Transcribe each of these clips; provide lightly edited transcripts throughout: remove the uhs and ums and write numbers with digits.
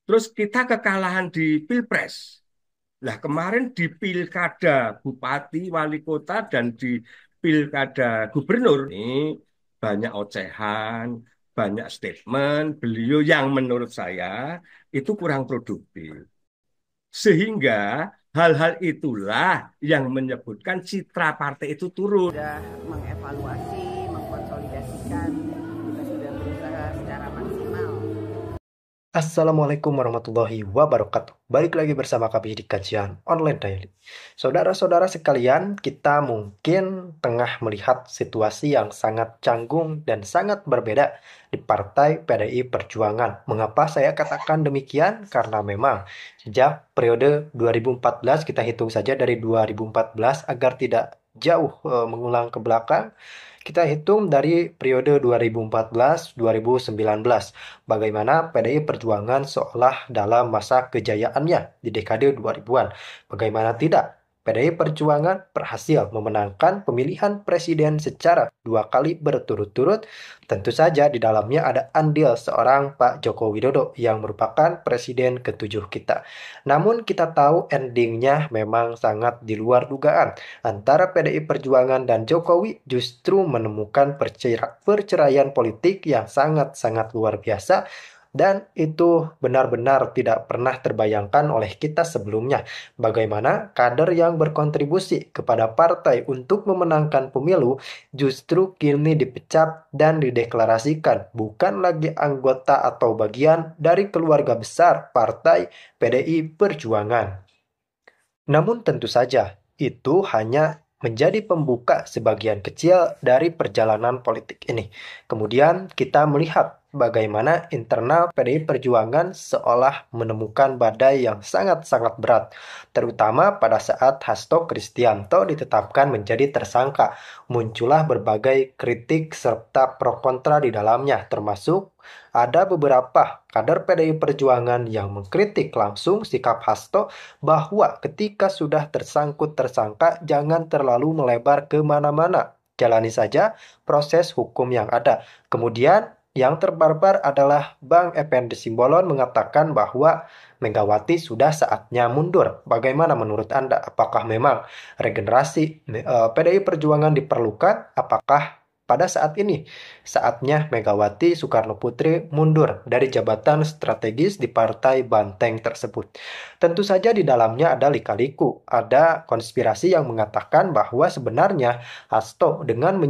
Terus kita kekalahan di Pilpres. Lah kemarin di pilkada bupati, wali kota, dan di pilkada gubernur ini banyak ocehan, banyak statement beliau yang menurut saya itu kurang produktif. Sehingga hal-hal itulah yang menyebutkan citra partai itu turun. Sudah mengevaluasi, mengkonsolidasikan, kita sudah berusaha secara maksimal. Assalamualaikum warahmatullahi wabarakatuh. Balik lagi bersama kami di kajian online daily. Saudara-saudara sekalian, kita mungkin tengah melihat situasi yang sangat canggung dan sangat berbeda di Partai PDI Perjuangan. Mengapa saya katakan demikian? Karena memang sejak periode 2014, kita hitung saja dari 2014 agar tidak jauh mengulang ke belakang. Kita hitung dari periode 2014-2019, bagaimana PDI Perjuangan seolah dalam masa kejayaannya di dekade 2000-an. Bagaimana tidak? PDI Perjuangan berhasil memenangkan pemilihan presiden secara 2 kali berturut-turut. Tentu saja di dalamnya ada andil seorang Pak Joko Widodo yang merupakan presiden ke-7 kita. Namun kita tahu endingnya memang sangat di luar dugaan. Antara PDI Perjuangan dan Jokowi justru menemukan perceraian politik yang sangat-sangat luar biasa, dan itu benar-benar tidak pernah terbayangkan oleh kita sebelumnya. Bagaimana kader yang berkontribusi kepada partai untuk memenangkan pemilu justru kini dipecat dan dideklarasikan bukan lagi anggota atau bagian dari keluarga besar partai PDI Perjuangan. Namun tentu saja, itu hanya menjadi pembuka sebagian kecil dari perjalanan politik ini. Kemudian kita melihat bagaimana internal PDI Perjuangan seolah menemukan badai yang sangat-sangat berat, terutama pada saat Hasto Kristianto ditetapkan menjadi tersangka. Muncullah berbagai kritik serta pro kontra di dalamnya, termasuk ada beberapa kader PDI Perjuangan yang mengkritik langsung sikap Hasto bahwa ketika sudah tersangkut tersangka jangan terlalu melebar ke mana-mana. Jalani saja proses hukum yang ada. Kemudian yang terbarbar adalah Bang Effendi Simbolon mengatakan bahwa Megawati sudah saatnya mundur. Bagaimana menurut Anda? Apakah memang regenerasi PDI Perjuangan diperlukan? Apakah pada saat ini saatnya Megawati Soekarno Putri mundur dari jabatan strategis di Partai Banteng tersebut? Tentu saja di dalamnya ada lika-liku, ada konspirasi yang mengatakan bahwa sebenarnya Hasto dengan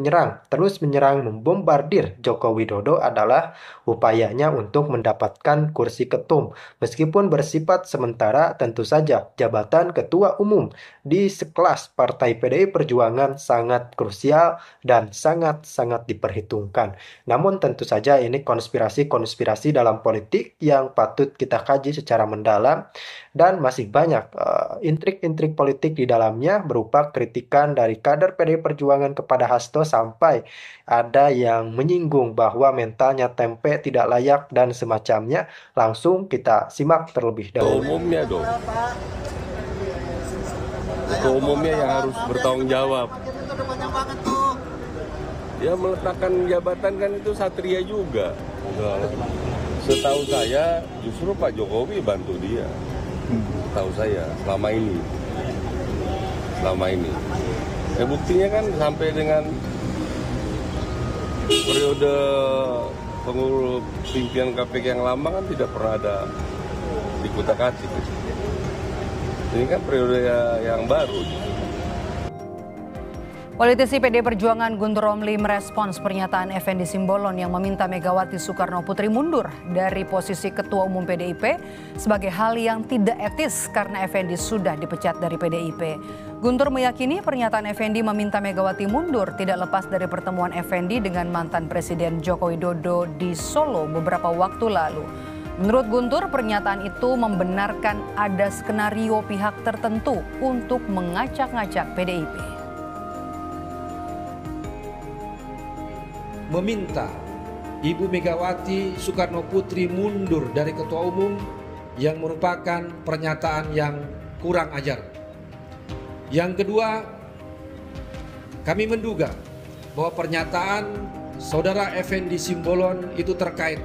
terus menyerang, membombardir Joko Widodo adalah upayanya untuk mendapatkan kursi ketum. Meskipun bersifat sementara, tentu saja jabatan ketua umum di sekelas Partai PDI Perjuangan sangat krusial dan sangat-sangat diperhitungkan. Namun tentu saja ini konspirasi-konspirasi dalam politik yang patut kita kaji secara mendalam, dan masih banyak intrik-intrik politik di dalamnya berupa kritikan dari kader PDI Perjuangan kepada Hasto sampai ada yang menyinggung bahwa mentalnya tempe tidak layak dan semacamnya. Langsung kita simak terlebih dahulu. Umumnya dong, umumnya yang harus bertanggung jawab. Dia meletakkan jabatan kan itu satria juga. Setahu saya justru Pak Jokowi bantu dia. Setahu saya selama ini. Buktinya kan sampai dengan periode pengurus pimpinan KPK yang lama kan tidak pernah ada dikutak-atik. Ini kan periode yang baru. Politisi PD Perjuangan Guntur Romli merespons pernyataan Effendi Simbolon yang meminta Megawati Soekarno Putri mundur dari posisi Ketua Umum PDIP sebagai hal yang tidak etis karena Effendi sudah dipecat dari PDIP. Guntur meyakini pernyataan Effendi meminta Megawati mundur tidak lepas dari pertemuan Effendi dengan mantan Presiden Joko Widodo di Solo beberapa waktu lalu. Menurut Guntur, pernyataan itu membenarkan ada skenario pihak tertentu untuk mengacak-ngacak PDIP. Meminta Ibu Megawati Soekarno Putri mundur dari Ketua Umum yang merupakan pernyataan yang kurang ajar. Yang kedua, kami menduga bahwa pernyataan Saudara Effendi Simbolon itu terkait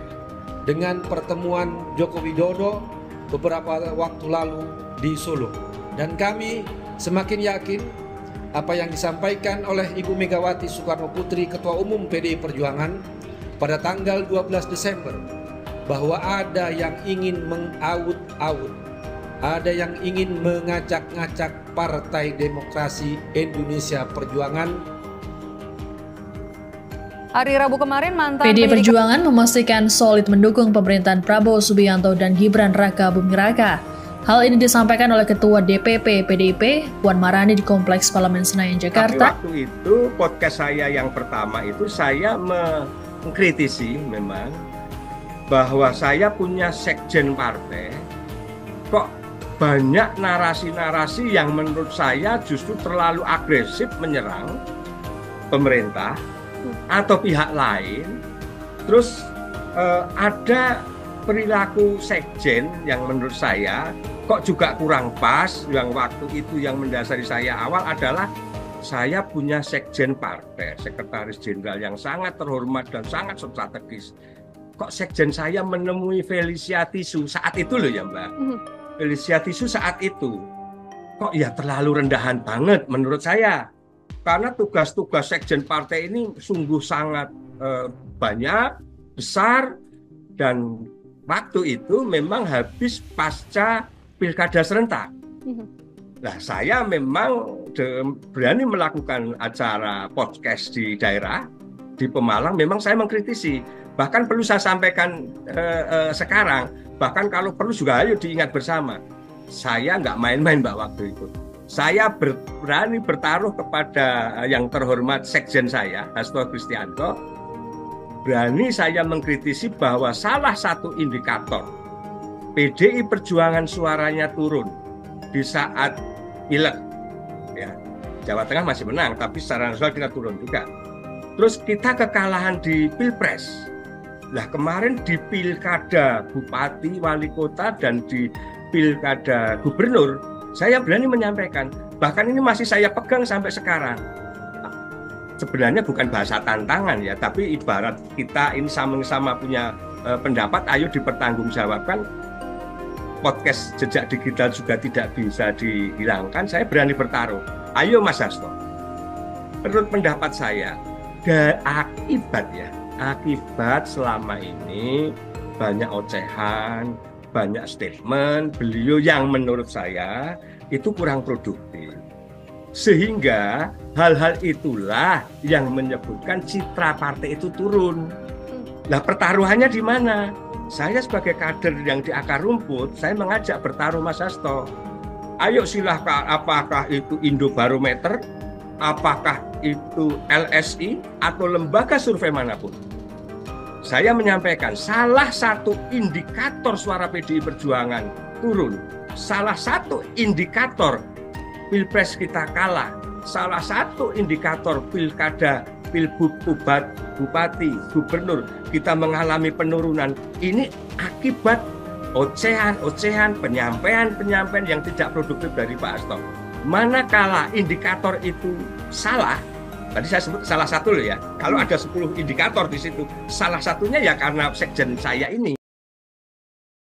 dengan pertemuan Joko Widodo beberapa waktu lalu di Solo. Dan kami semakin yakin apa yang disampaikan oleh Ibu Megawati Soekarno Putri, Ketua Umum PDI Perjuangan pada tanggal 12 Desember, bahwa ada yang ingin mengaut-aut, ada yang ingin mengacak-ngacak Partai Demokrasi Indonesia Perjuangan. Hari Rabu kemarin mantan PDI Perjuangan memastikan solid mendukung pemerintahan Prabowo Subianto dan Gibran Raka Buming Raka. Hal ini disampaikan oleh Ketua DPP PDIP, Puan Maharani di Kompleks Parlemen Senayan, Jakarta. Tapi waktu itu podcast saya yang pertama itu saya mengkritisi memang bahwa saya punya sekjen partai, kok banyak narasi-narasi yang menurut saya justru terlalu agresif menyerang pemerintah atau pihak lain. Terus ada perilaku sekjen yang menurut saya kok juga kurang pas. Yang waktu itu yang mendasari saya awal adalah saya punya sekjen partai, sekretaris jenderal yang sangat terhormat dan sangat strategis. Kok sekjen saya menemui Felicia Tisu saat itu loh ya Mbak. Felicia Tisu saat itu kok ya terlalu rendahan banget menurut saya. Karena tugas-tugas sekjen partai ini sungguh sangat banyak, besar, dan waktu itu memang habis pasca pilkada serentak. Nah, saya memang berani melakukan acara podcast di daerah, di Pemalang, memang saya mengkritisi. Bahkan perlu saya sampaikan sekarang, bahkan kalau perlu juga ayo diingat bersama. Saya nggak main-main Mbak waktu itu. Saya berani bertaruh kepada yang terhormat sekjen saya, Hasto Kristianto. Berani saya mengkritisi bahwa salah satu indikator PDI Perjuangan suaranya turun di saat pileg, ya, Jawa Tengah masih menang, tapi secara nasional kita turun juga. Terus kita kekalahan di Pilpres. Nah kemarin di pilkada Bupati, Wali Kota, dan di pilkada Gubernur, saya berani menyampaikan, bahkan ini masih saya pegang sampai sekarang. Sebenarnya bukan bahasa tantangan ya, tapi ibarat kita ini sama-sama punya pendapat, ayo dipertanggungjawabkan. Podcast Jejak Digital juga tidak bisa dihilangkan. Saya berani bertaruh. Ayo Mas Hasto. Menurut pendapat saya, akibat selama ini banyak ocehan, banyak statement beliau yang menurut saya itu kurang produktif. Sehingga hal-hal itulah yang menyebutkan citra partai itu turun. Nah, pertaruhannya di mana? Saya sebagai kader yang di akar rumput, saya mengajak bertaruh Mas Hasto. Ayo silahkan, apakah itu Indobarometer, apakah itu LSI, atau lembaga survei manapun. Saya menyampaikan salah satu indikator suara PDI Perjuangan turun, salah satu indikator Pilpres kita kalah, salah satu indikator pilkada, pilbub, bupati, gubernur kita mengalami penurunan. Ini akibat ocehan, penyampaian yang tidak produktif dari Pak Hasto. Manakala indikator itu salah, tadi saya sebut salah satu loh ya. Kalau ada 10 indikator di situ, salah satunya ya karena sekjen saya ini.